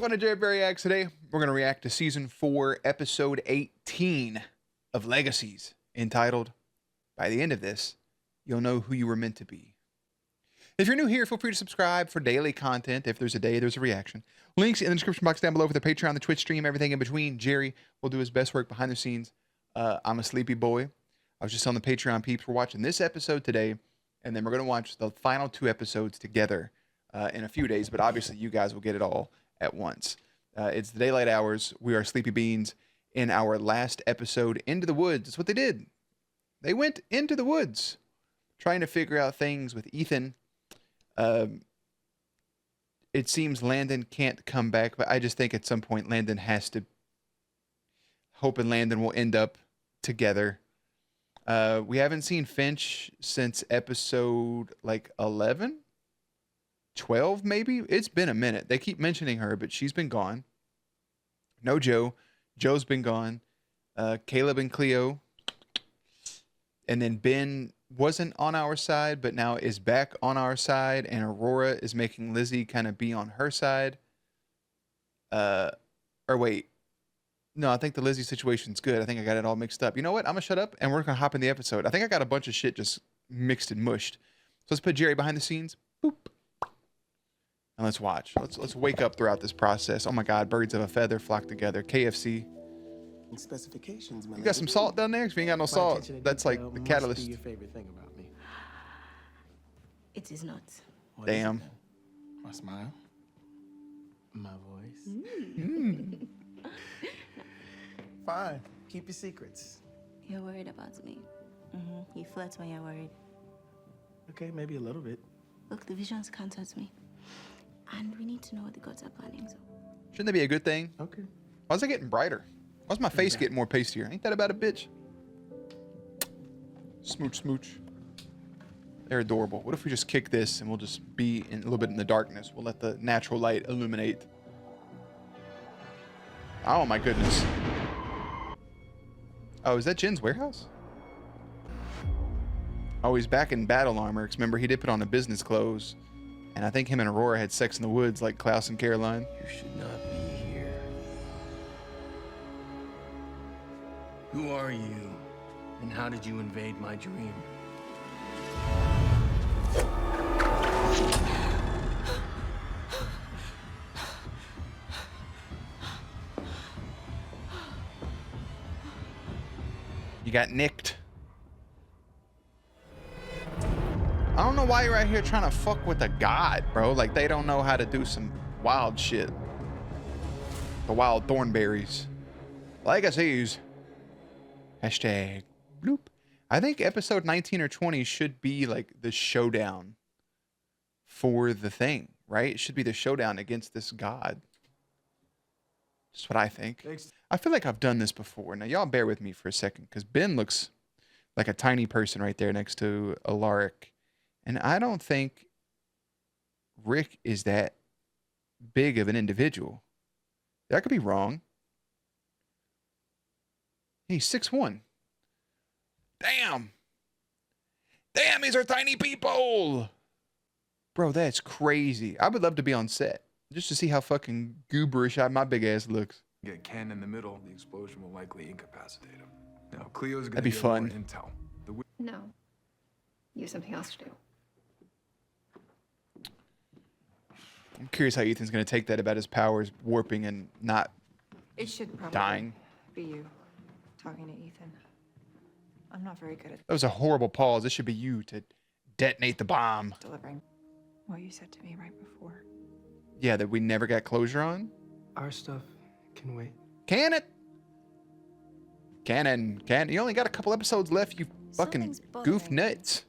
Welcome to Jared Reacts. Today, we're going to react to Season 4, Episode 18 of Legacies, entitled, By the End of This, You'll Know Who You Were Meant to Be. If you're new here, feel free to subscribe for daily content. If there's a day, there's a reaction. Links in the description box down below for the Patreon, the Twitch stream, everything in between. Jerry will do his best work behind the scenes. I'm a sleepy boy. I was just on the Patreon peeps. We're watching this episode today, and then we're going to watch the final 2 episodes together in a few days, but obviously you guys will get it all at once. It's the daylight hours. We are Sleepy Beans in our last episode, Into the Woods. That's what they did. They went into the woods trying to figure out things with Ethan. It seems Landon can't come back, but I just think at some point Landon has to. Hope and Landon will end up together. We haven't seen Finch since episode like 11, 12 maybe. It's been a minute. They keep mentioning her, but she's been gone. No Joe. Joe's been gone. Caleb and Cleo. And then Ben wasn't on our side, but now is back on our side, and Aurora is making Lizzie kind of be on her side. Or wait. No, I think the Lizzie situation's good. I think I got it all mixed up. You know what? I'm going to shut up, and we're going to hop in the episode. I think I got a bunch of shit just mixed and mushed. So let's put Jerry behind the scenes. Boop. And let's watch. Let's wake up throughout this process. Oh my God, birds of a feather flock together. KFC. Specifications, You got some salt down there? If you ain't got no salt, that's like the catalyst. Your favorite thing about me. It is not. Damn. My smile. My voice. Fine. Keep your secrets. You're worried about me. You flirt when you're worried. Okay, maybe a little bit. Look, the visions can't hurt me. And we need to know what the gods are planning, so. Shouldn't that be a good thing? Okay. Why is it getting brighter? Why's my face getting more pastier? Ain't that about a bitch? Smooch, smooch. They're adorable. What if we just kick this and we'll just be in a little bit in the darkness? We'll let the natural light illuminate. Oh my goodness. Oh, is that Jin's warehouse? Oh, he's back in battle armor. 'Cause remember, he did put on the business clothes. And I think him and Aurora had sex in the woods like Klaus and Caroline. You should not be here. Who are you? And how did you invade my dream? You got nicked. I don't know why you're out here trying to fuck with a god, bro. Like, they don't know how to do some wild shit. The wild thornberries. Legacies. Hashtag bloop. I think episode 19 or 20 should be like the showdown for the thing, right? It should be the showdown against this god. That's what I think. I feel like I've done this before. Now, y'all bear with me for a second, because Ben looks like a tiny person right there next to Alaric. And I don't think Rick is that big of an individual. That could be wrong. He's 6'1". Damn. Damn, these are tiny people. Bro, that's crazy. I would love to be on set just to see how fucking gooberish my big ass looks. Get Ken in the middle, the explosion will likely incapacitate him. Now, Cleo's gonna That'd be get fun. more intel. No. You have something else to do. I'm curious how Ethan's going to take that about his powers warping and not It should probably dying. be you talking to Ethan. I'm not very good at That was a horrible pause. This should be you to detonate the bomb. delivering what you said to me right before. Yeah, that we never got closure on. Our stuff can wait. Can it? Can. You only got a couple episodes left, you fucking Something's goof bothering me. nuts.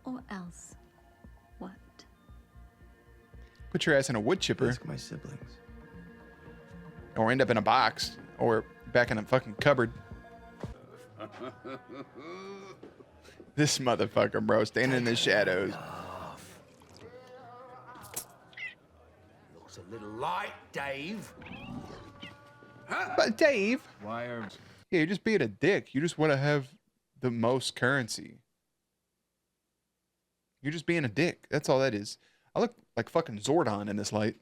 Or else. What? Put your ass in a wood chipper Ask my siblings. or end up in a box or back in a fucking cupboard. This motherfucker, bro, standing in the shadows. Looks a little light, Dave. But Dave, Why are... yeah, you're just being a dick. You just want to have the most currency. You're just being a dick. That's all that is. I look like fucking Zordon in this light.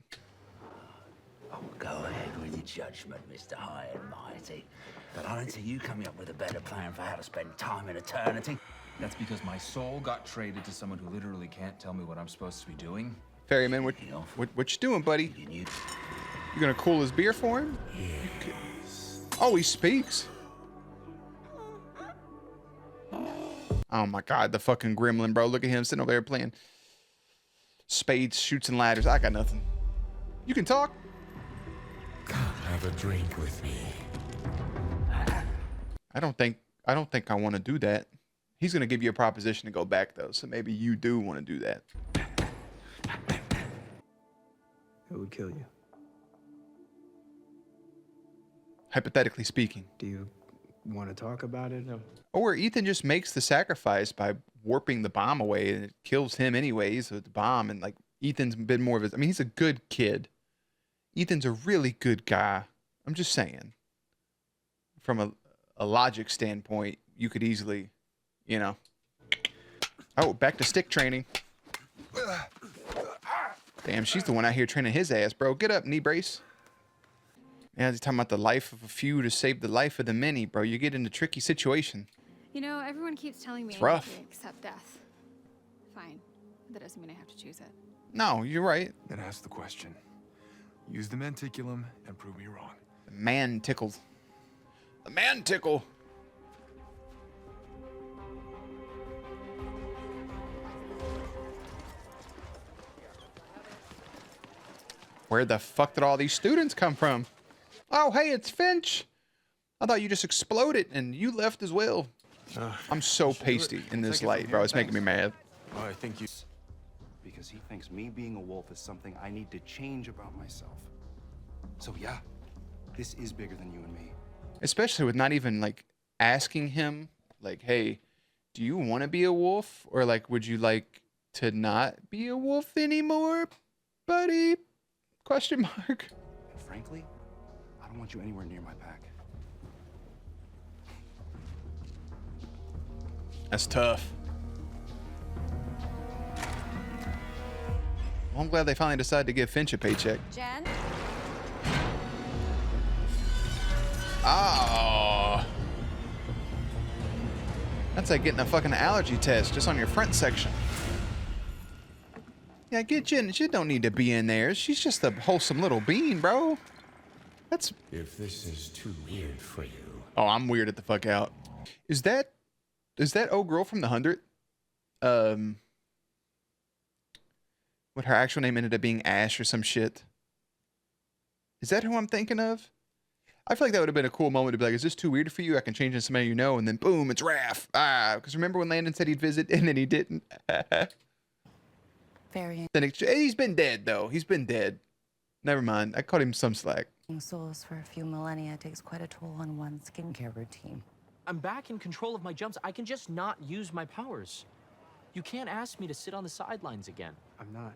Oh, go ahead with your judgment, Mr. High and Mighty. But I don't see you coming up with a better plan for how to spend time in eternity. That's because my soul got traded to someone who literally can't tell me what I'm supposed to be doing. Ferryman, what you doing, buddy? You gonna cool his beer for him? Oh, he speaks. Oh my God, the fucking gremlin, bro. Look at him sitting over there playing spades, shoots, and ladders. I got nothing. You can talk. Come have a drink with me. I don't think I want to do that. He's gonna give you a proposition to go back though, so maybe you do want to do that. It would kill you. Hypothetically speaking. Do you want to talk about it? No. Or Ethan just makes the sacrifice by warping the bomb away and it kills him anyways with the bomb. And like Ethan's been more of his, I mean, he's a good kid. Ethan's a really good guy. I'm just saying. From a logic standpoint, you could easily, you know. Oh, back to stick training. Damn, she's the one out here training his ass, bro. Get up, knee brace. Yeah, he's talking about the life of a few to save the life of the many, bro. You get in a tricky situation. You know, everyone keeps telling me It's I need rough. to accept death. Fine. That doesn't mean I have to choose it. No, you're right. Then ask the question. Use the manticulum and prove me wrong. The man tickled. The man tickle. Where the fuck did all these students come from? Oh, hey, it's Finch. I thought you just exploded and you left as well. I'm so pasty in this light, bro. It's making me mad. Oh, I think you... Because he thinks me being a wolf is something I need to change about myself. So yeah, this is bigger than you and me. Especially with not even like asking him, like, hey, do you want to be a wolf? Or like, would you like to not be a wolf anymore, buddy? Question mark. And frankly, I don't want you anywhere near my pack. That's tough. Well, I'm glad they finally decided to give Finch a paycheck. Jen? Oh. That's like getting a fucking allergy test just on your front section. Yeah, get Jen. She don't need to be in there. She's just a wholesome little bean, bro. That's... If this is too weird for you. Oh, I'm weirded the fuck out. Is that old girl from the 100? What her actual name ended up being Ash or some shit. Is that who I'm thinking of? I feel like that would have been a cool moment to be like, is this too weird for you? I can change into somebody you know, and then boom, it's Raph. Ah, because remember when Landon said he'd visit and then he didn't? Varying Then he's been dead though. He's been dead. Never mind. I caught him some slack. souls for a few millennia takes quite a toll on one's skincare routine. I'm back in control of my jumps. I can just not use my powers. You can't ask me to sit on the sidelines again. I'm not.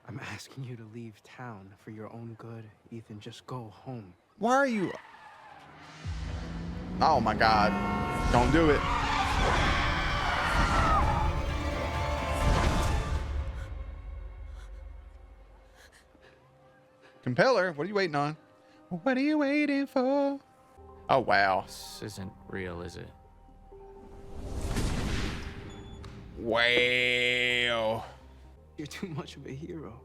I'm asking you to leave town for your own good. Ethan, just go home. Why are you... Oh my God. Don't do it. Compel her. What are you waiting on? What are you waiting for? Oh, wow. This isn't real, is it? Wow. You're too much of a hero.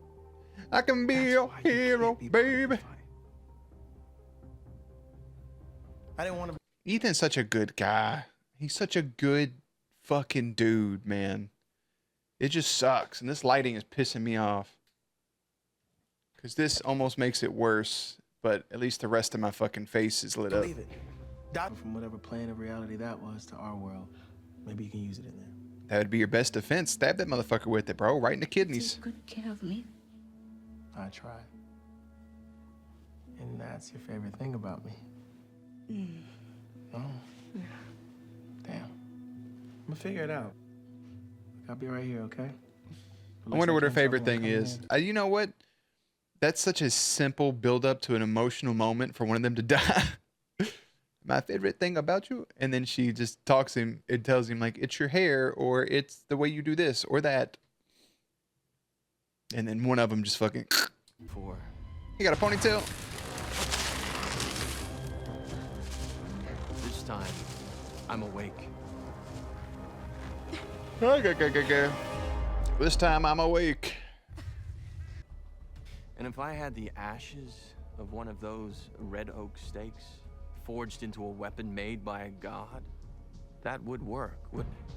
I can be your hero, baby. I didn't want to. Ethan's such a good guy. He's such a good fucking dude, man. It just sucks. And this lighting is pissing me off. Because this almost makes it worse. But at least the rest of my fucking face is lit up. Believe it. From whatever plane of reality that was to our world, maybe you can use it in there. That would be your best defense. Stab that motherfucker with it, bro. Right in the kidneys. Take good care of me. I try. And that's your favorite thing about me. Oh. Yeah. Damn. I'm gonna figure it out. I'll be right here, okay? I wonder what her favorite thing is. You know what? That's such a simple build-up to an emotional moment for one of them to die. My favorite thing about you, and then she just talks him. It tells him like it's your hair, or it's the way you do this or that. And then one of them just fucking. For He got a ponytail. This time, I'm awake. Okay. This time I'm awake. And if I had the ashes of one of those red oak stakes forged into a weapon made by a god, that would work, wouldn't it?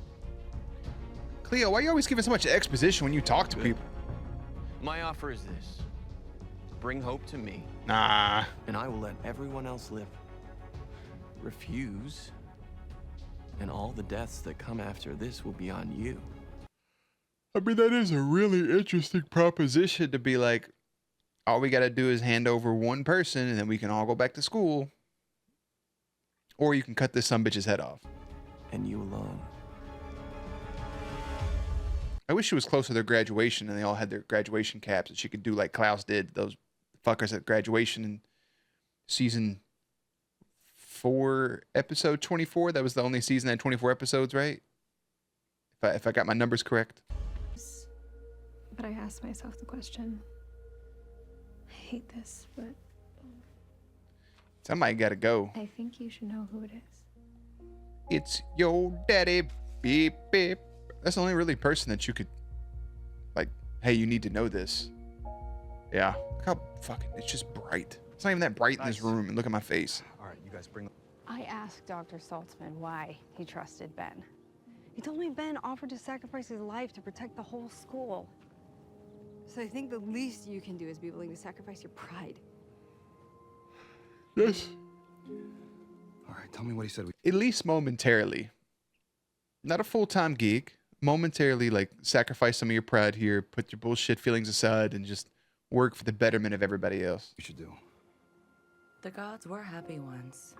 Cleo, why are you always giving so much exposition when you talk to people? My offer is this. Bring hope to me. Nah. And I will let everyone else live. Refuse, and all the deaths that come after this will be on you. I mean, that is a really interesting proposition to be like, all we got to do is hand over one person and then we can all go back to school. Or you can cut this sumbitch's head off. And you alone. I wish she was close to their graduation and they all had their graduation caps and she could do like Klaus did, those fuckers at graduation in season 4, episode 24. That was the only season that had 24 episodes, right? If I got my numbers correct. But I asked myself the question. I hate this, but Somebody got to go. I think you should know who it is. It's your daddy. Beep, beep. That's the only really person that you could, like, hey, you need to know this. Yeah. Look how fucking, it's just bright. It's not even that bright in this room. And look at my face. All right, you guys bring. I asked Dr. Saltzman why he trusted Ben. He told me Ben offered to sacrifice his life to protect the whole school. So I think the least you can do is be willing to sacrifice your pride. Yes. All right, tell me what he said. At least momentarily. Not a full-time gig. Momentarily, like, sacrifice some of your pride here, put your bullshit feelings aside, and just work for the betterment of everybody else. You should do. The gods were happy once.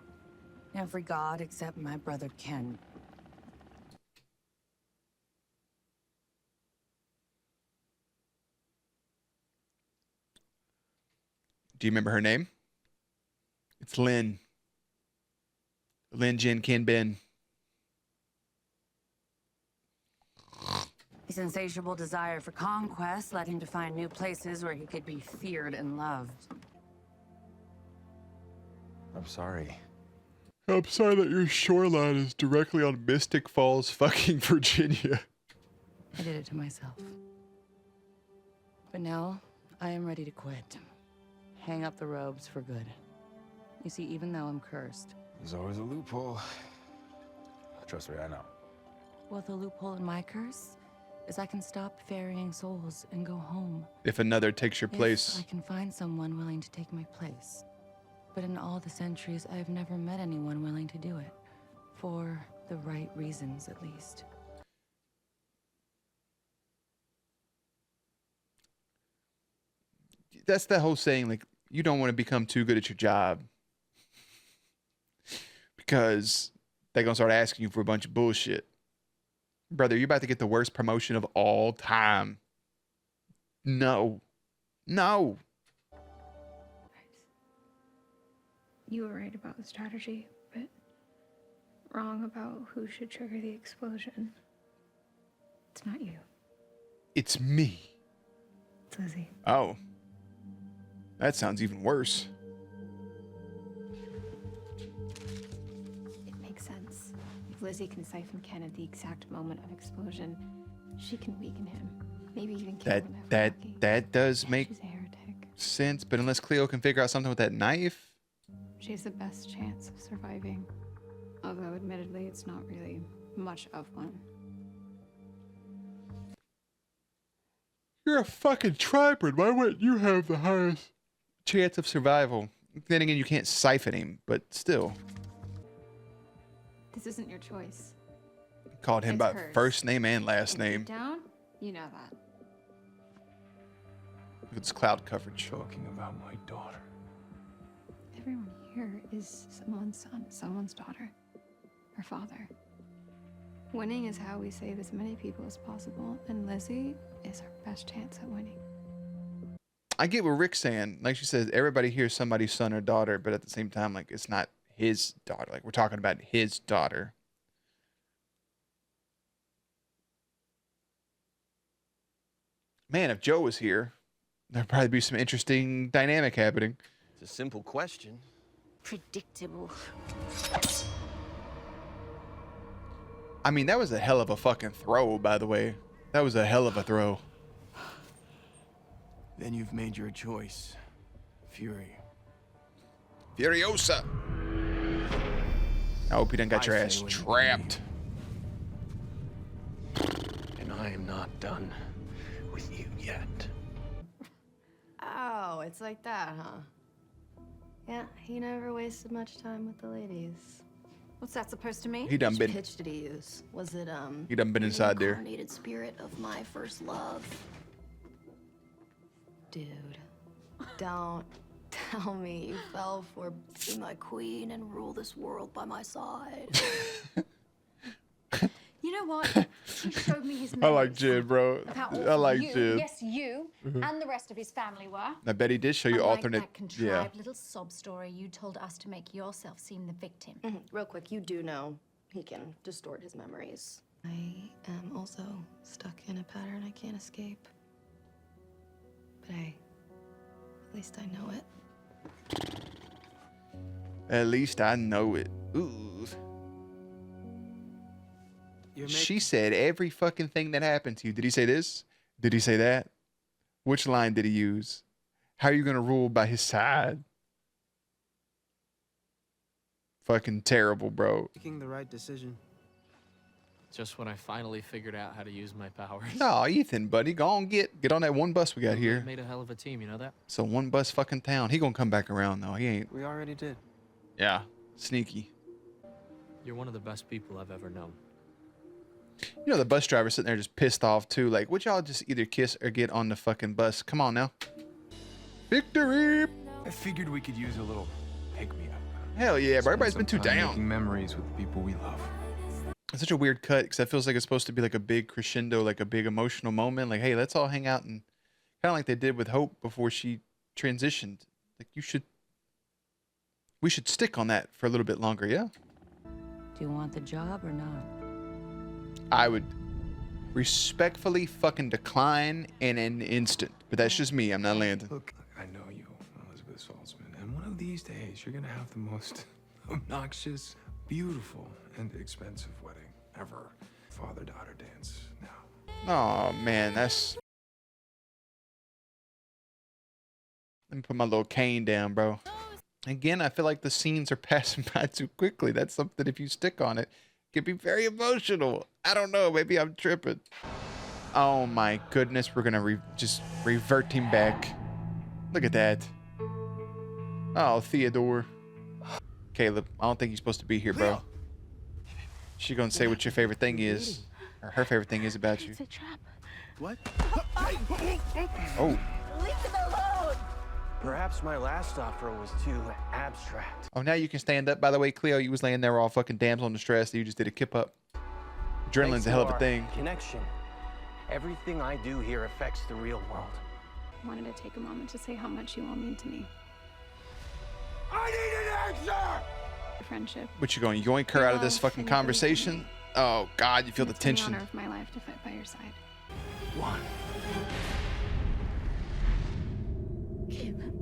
Every god except my brother Ken. Do you remember her name? It's Lynn. Lynn Jin Ken Ben. His insatiable desire for conquest led him to find new places where he could be feared and loved. I'm sorry. I'm sorry that your shoreline is directly on Mystic Falls, fucking Virginia. I did it to myself. But now, I am ready to quit. Hang up the robes for good. You see, even though I'm cursed. There's always a loophole. Trust me, I know. Well, the loophole in my curse is I can stop ferrying souls and go home. If another takes your place. If I can find someone willing to take my place. But in all the centuries, I've never met anyone willing to do it. For the right reasons, at least. That's the whole saying, like, you don't want to become too good at your job. Because they're going to start asking you for a bunch of bullshit. Brother, you're about to get the worst promotion of all time. No. No. You were right about the strategy, but wrong about who should trigger the explosion. It's not you. It's me. It's Lizzie. Oh. That sounds even worse. It makes sense. If Lizzie can siphon Ken at the exact moment of explosion, she can weaken him. Maybe even kill him if we're lucky. That does make She's a heretic. sense, but unless Cleo can figure out something with that knife. She has the best chance of surviving. Although, admittedly, it's not really much of one. You're a fucking tribrid. Why wouldn't you have the highest chance of survival? Then again, you can't siphon him, but still. This isn't your choice. Called him It's by hers. first name and last And name. deep down, you know that. It's cloud coverage. Talking about my daughter. Everyone here is someone's son, someone's daughter, or father. Winning is how we save as many people as possible, and Lizzie is our best chance at winning. I get what Rick's saying. Like she says, everybody here is somebody's son or daughter, but at the same time, like, it's not his daughter. Like, we're talking about his daughter. Man, if Joe was here, There'll probably be some interesting dynamic happening. It's a simple question. Predictable. I mean, that was a hell of a fucking throw, by the way. That was a hell of a throw. Then you've made your choice, Fury. Furiosa. I hope you done got your I ass say when you trapped. And I am not done with you yet. Oh, it's like that, huh? Yeah, he never wasted much time with the ladies. What's that supposed to mean? He done Which been. pitch did he use? Was it, He done been the inside there. incarnated spirit of my first love. Dude, don't tell me you fell for... Be my queen and rule this world by my side. You know what? He showed me his I memories like Jid, bro. of how I awful like you, Jid. yes, you, and the rest of his family were. I bet he did show you Unlike alternate. that contrived Yeah. little sob story you told us to make yourself seem the victim. Real quick, you do know he can distort his memories. I am also stuck in a pattern I can't escape. But hey, at least I know it. At least I know it. Ooh. She said every fucking thing that happened to you. Did he say this? Did he say that? Which line did he use? How are you gonna rule by his side? Fucking terrible, bro. Making the right decision. Just when I finally figured out how to use my powers. No, Ethan, buddy, go on get on that one bus we got We here. made a hell of a team, you know that? So one bus fucking town. He gonna come back around though. He ain't. We already did. Yeah, sneaky. You're one of the best people I've ever known. You know the bus driver sitting there just pissed off too. Like, would y'all just either kiss or get on the fucking bus? Come on now. Victory! I figured we could use a little pick-me-up. Hell yeah, bro. Everybody's been too Spend some time down. Making memories with the people we love. It's such a weird cut because that feels like it's supposed to be like a big crescendo, like a big emotional moment. Like, hey, let's all hang out and kind of like they did with Hope before she transitioned. Like, we should stick on that for a little bit longer, yeah? Do you want the job or not? I would respectfully fucking decline in an instant. But that's just me. I'm not Landon. Look, I know you, Elizabeth Saltzman, and one of these days you're gonna have the most obnoxious, beautiful, and expensive wedding ever. Father-daughter dance now. Oh, man, that's... Let me put my little cane down, bro. Again, I feel like the scenes are passing by too quickly. That's something, if you stick on it, can be very emotional. I don't know. Maybe I'm tripping. Oh, my goodness. We're going to just revert him back. Look at that. Oh, Theodore. Caleb, I don't think you're supposed to be here, bro. She going to say what your favorite thing is. Or her favorite thing is about you. It's a trap. What? Oh. Leave him alone! Perhaps my last offer was too abstract. Oh, now you can stand up. By the way, Cleo, you was laying there all fucking damsel in distress. You just did a kip up. Adrenaline's Thanks a hell of to a thing. our connection. Everything I do here affects the real world. I wanted to take a moment to say how much you all mean to me. I need an answer! Friendship. What, you going to yoink her out of this Love fucking and conversation? Oh, God, you feel the It's been tension. the honor of my life to fight by your side. One. Caleb.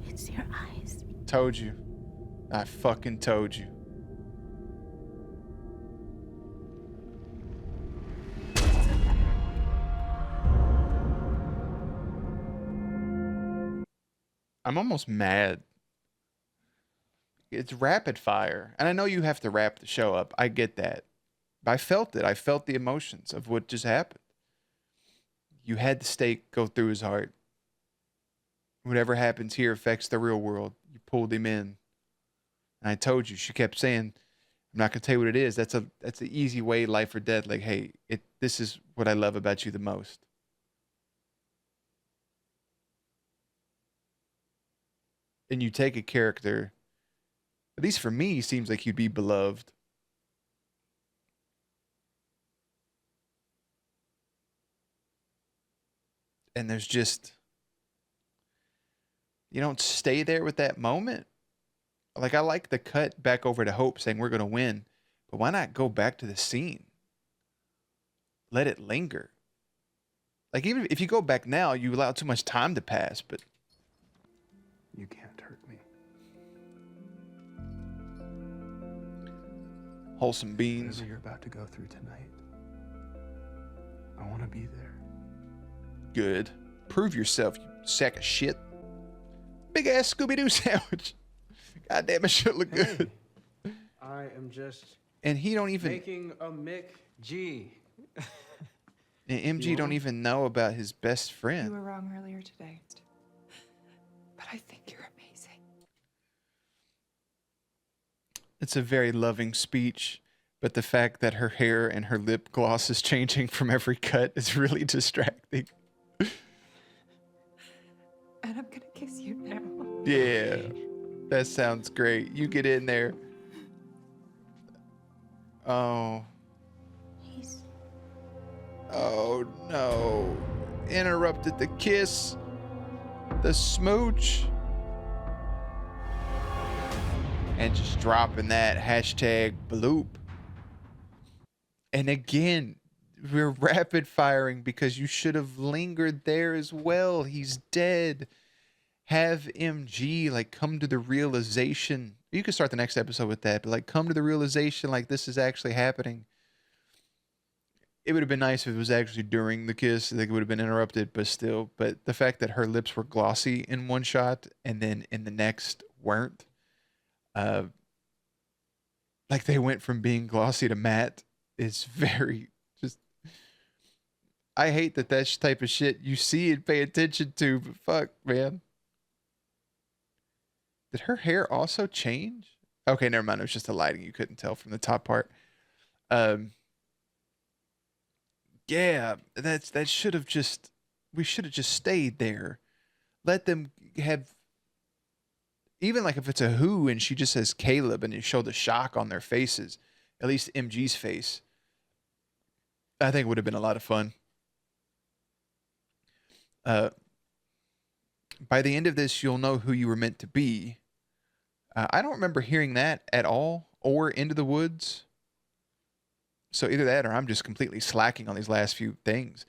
It's your eyes. Told you. I fucking told you. I'm almost mad. It's rapid fire. And I know you have to wrap the show up. I get that. But I felt it. I felt the emotions of what just happened. You had the stake go through his heart. Whatever happens here affects the real world. You pulled him in. And I told you, she kept saying, I'm not gonna tell you what it is. That's an easy way, life or death. Like, hey, this is what I love about you the most. And you take a character, at least for me, seems like you'd be beloved. And there's just, you don't stay there with that moment. Like, I like the cut back over to Hope saying we're going to win, but why not go back to the scene? let it linger. Like, even if you go back now, you allow too much time to pass, but You can't hurt me. wholesome beans. Whatever you're about to go through tonight, I want to be there. Good. Prove yourself, you sack of shit. Big ass Scooby-Doo sandwich. God damn, it should look good. I am just And he don't even... making a Mick G. And MG don't even know about his best You friend. were wrong earlier today. But I think you're amazing. It's a very loving speech, but the fact that her hair and her lip gloss is changing from every cut is really distracting. And I'm gonna kiss you now. Yeah, that sounds great. You get in there. Oh. Oh no. Interrupted the kiss. The smooch. And just dropping that hashtag bloop. And again, we're rapid firing because you should have lingered there as well. He's dead. Have MG like come to the realization. You could start the next episode with that, but like come to the realization like this is actually happening. It would have been nice if it was actually during the kiss. Like it would have been interrupted, but still. But the fact that her lips were glossy in one shot and then in the next weren't. Like they went from being glossy to matte is very just. I hate that that's type of shit you see and pay attention to, but fuck, man. Did her hair also change? Okay, never mind. It was just the lighting. You couldn't tell from the top part. Yeah, that should have just, we should have just stayed there. Let them have, even like if it's a who and she just says Caleb and you show the shock on their faces, at least MG's face, I think it would have been a lot of fun. By the end of this, you'll know who you were meant to be. I don't remember hearing that at all or Into the Woods. So either that or I'm just completely slacking on these last few things.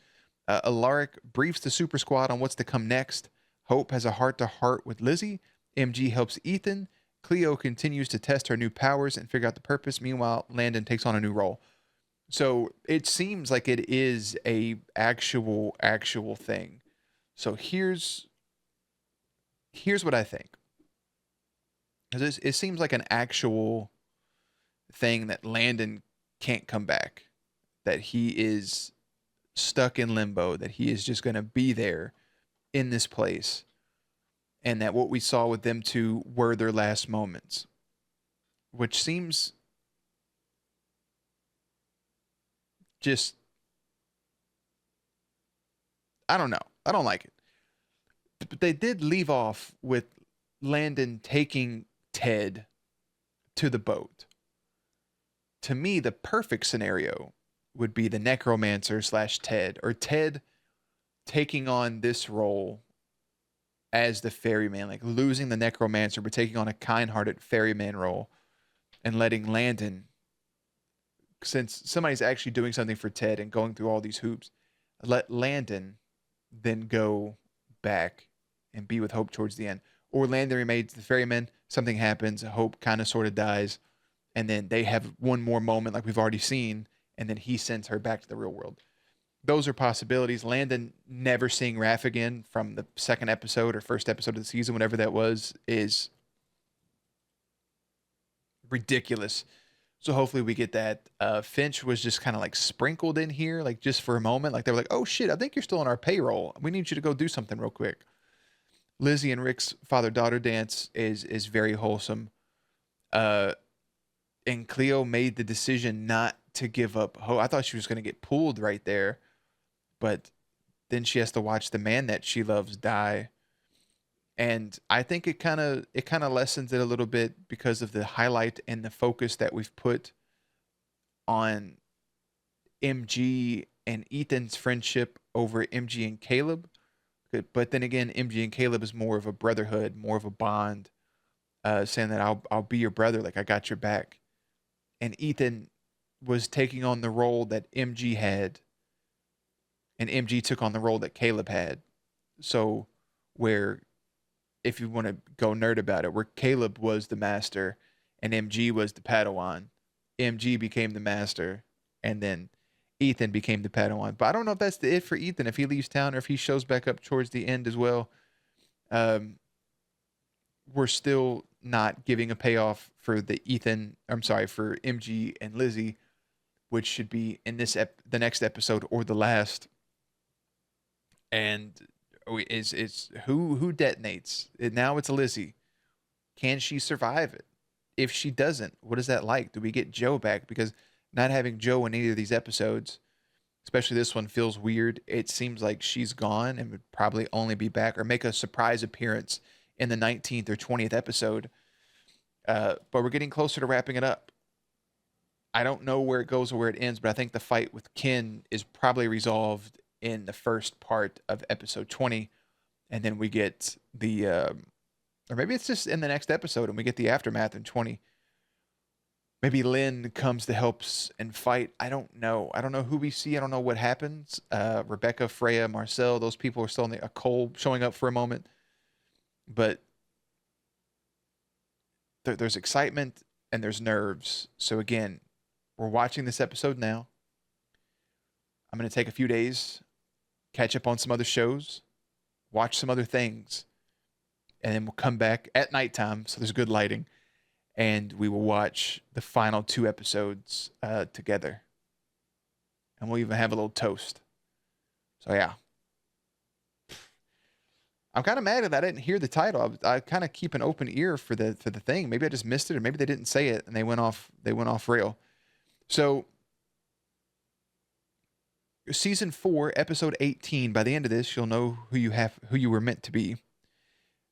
Alaric briefs the Super Squad on what's to come next. Hope has a heart-to-heart with Lizzie. MG helps Ethan. Cleo continues to test her new powers and figure out the purpose. Meanwhile, Landon takes on a new role. So it seems like it is a actual thing. So here's what I think. Because it seems like an actual thing that Landon can't come back, that he is stuck in limbo, that he is just going to be there in this place, and that what we saw with them two were their last moments, which seems just, I don't know. I don't like it. But they did leave off with Landon taking Ted to the boat. To me, the perfect scenario would be the necromancer / Ted, or Ted taking on this role as the ferryman, like losing the necromancer, but taking on a kind-hearted ferryman role and letting Landon, since somebody's actually doing something for Ted and going through all these hoops, let Landon then go back and be with Hope towards the end. Or Landon remains the ferryman, something happens, Hope kind of sort of dies, and then they have one more moment like we've already seen, and then he sends her back to the real world. Those are possibilities. Landon never seeing Raph again from the second episode or first episode of the season, whatever that was, is ridiculous. So hopefully we get that. Finch was just kind of like sprinkled in here, like just for a moment. Like they were like, oh shit, I think you're still on our payroll. We need you to go do something real quick. Lizzie and Rick's father-daughter dance is very wholesome. And Cleo made the decision not to give up hope. I thought she was going to get pulled right there, but then she has to watch the man that she loves die. And I think it kind of lessens it a little bit because of the highlight and the focus that we've put on MG and Ethan's friendship over MG and Caleb. But then again, MG and Caleb is more of a brotherhood, more of a bond, saying that I'll be your brother, like I got your back. And Ethan was taking on the role that MG had and MG took on the role that Caleb had. So where, if you want to go nerd about it, where Caleb was the master and MG was the Padawan, MG became the master, and then Ethan became the Padawan. But I don't know if that's it for Ethan, if he leaves town or if he shows back up towards the end as well. We're still not giving a payoff for the for MG and Lizzie, which should be in the next episode or the last. And is who detonates? Now it's Lizzie. Can she survive it? If she doesn't, what is that like? Do we get Joe back? Because not having Joe in any of these episodes, especially this one, feels weird. It seems like she's gone and would probably only be back or make a surprise appearance in the 19th or 20th episode. But we're getting closer to wrapping it up. I don't know where it goes or where it ends, but I think the fight with Ken is probably resolved in the first part of episode 20. And then we get the, or maybe it's just in the next episode and we get the aftermath in 20. Maybe Lynn comes to help and fight. I don't know. I don't know who we see. I don't know what happens. Rebecca, Freya, Marcel, those people are still in a Cole showing up for a moment. But there's excitement and there's nerves. So again, we're watching this episode now. I'm going to take a few days, catch up on some other shows, watch some other things, and then we'll come back at nighttime, so there's good lighting, and we will watch the final 2 episodes together. And we'll even have a little toast. So yeah. I'm kind of mad that I didn't hear the title. I kind of keep an open ear for the thing. Maybe I just missed it, or maybe they didn't say it and they went off rail. So season 4, episode 18. By the end of this, you'll know who you were meant to be.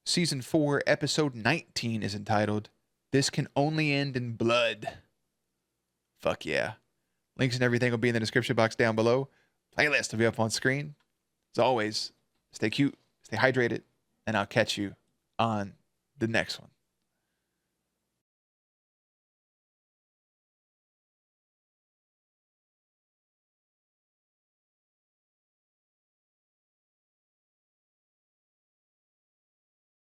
Season 4, episode 19 is entitled "This Can Only End in Blood." Fuck yeah. Links and everything will be in the description box down below. Playlist will be up on screen. As always, stay cute, stay hydrated, and I'll catch you on the next one.